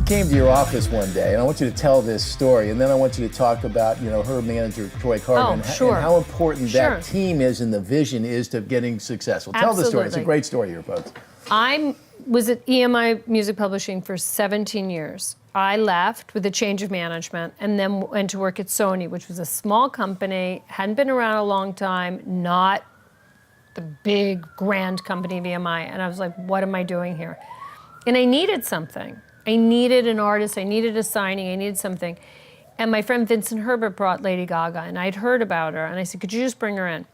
She came to your office one day, and I want you to tell this story, and then I want you to talk about, her manager, Troy Carter, and how important that team is and the vision is to getting successful. Tell the story. It's a great story here, folks. I was at EMI Music Publishing for 17 years. I left with a change of management and then went to work at Sony, which was a small company, hadn't been around a long time, not the big, grand company of EMI. And I was like, what am I doing here? And I needed something. I needed an artist, I needed a signing, I needed something. And my friend Vincent Herbert brought Lady Gaga, and I'd heard about her, and I said, could you just bring her in?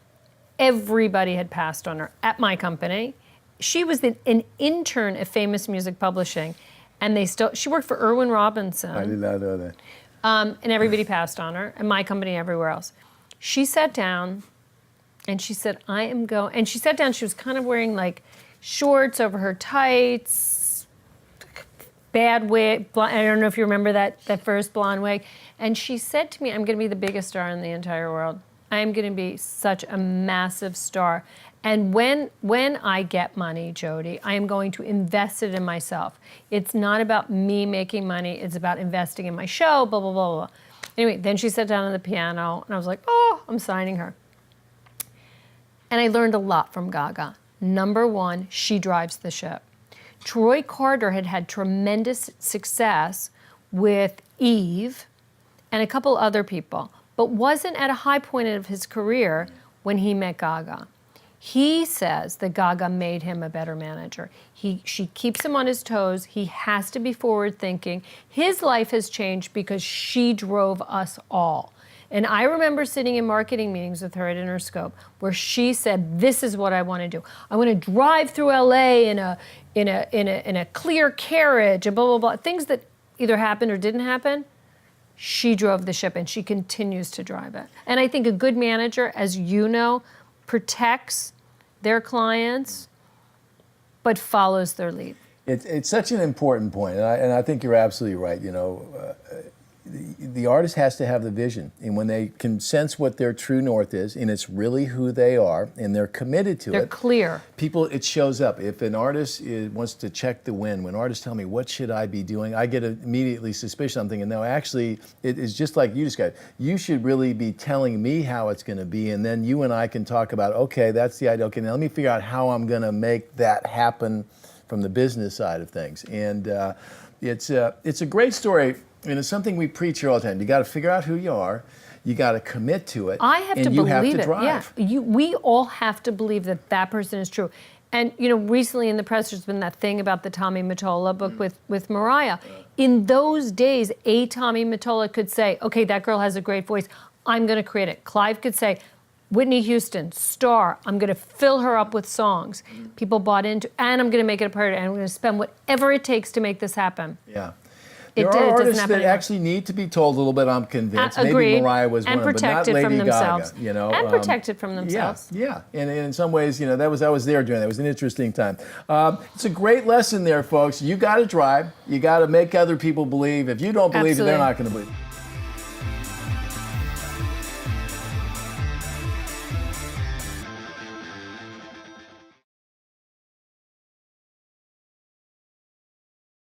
Everybody had passed on her at my company. She was an intern at Famous Music Publishing, and she worked for Irwin Robinson. I did not know that. And everybody passed on her, and my company everywhere else. She sat down, and she said, I am going, and she sat down, she was kind of wearing like shorts over her tights, bad wig, I don't know if you remember that first blonde wig. And she said to me, I'm gonna be the biggest star in the entire world. I am gonna be such a massive star. And when I get money, Jody, I am going to invest it in myself. It's not about me making money, it's about investing in my show, blah, blah, blah, blah. Anyway, then she sat down on the piano, and I was like, oh, I'm signing her. And I learned a lot from GaGa. Number one, she drives the ship. Troy Carter had had tremendous success with Eve and a couple other people, but wasn't at a high point of his career when he met GaGa. He says that GaGa made him a better manager. She keeps him on his toes. He has to be forward thinking. His life has changed because she drove us all. And I remember sitting in marketing meetings with her at Interscope where she said, this is what I want to do. I want to drive through LA in a clear carriage and blah, blah, blah. Things that either happened or didn't happen. She drove the ship, and she continues to drive it. And I think a good manager, as you know, protects their clients, but follows their lead. It's such an important point, and I think you're absolutely right. The artist has to have the vision, and when they can sense what their true north is, and it's really who they are, and they're committed to it. They're clear. It shows up. If an artist wants to check the wind, when artists tell me, what should I be doing? I get immediately suspicious. I'm thinking, no, actually, it is just like you described. You should really be telling me how it's going to be, and then you and I can talk about, okay, that's the idea. Okay, now let me figure out how I'm going to make that happen from the business side of things. And it's a great story. And it's something we preach here all the time. You got to figure out who you are. You got to commit to it. I have to believe it. And you have to drive. Yeah, we all have to believe that that person is true. And recently in the press, there's been that thing about the Tommy Mottola book with Mariah. In those days, a Tommy Mottola could say, "Okay, that girl has a great voice. I'm going to create it." Clive could say, "Whitney Houston, star. I'm going to fill her up with songs." People bought into, and I'm going to make it a part of it. And I'm going to spend whatever it takes to make this happen. Yeah. There are artists that actually need to be told a little bit, I'm convinced. Maybe Mariah was one of them, but not Lady Gaga. And protected from themselves. Yeah. And in some ways, I was there during that. It was an interesting time. It's a great lesson there, folks. You got to drive. You got to make other people believe. If you don't believe it, they're not going to believe it.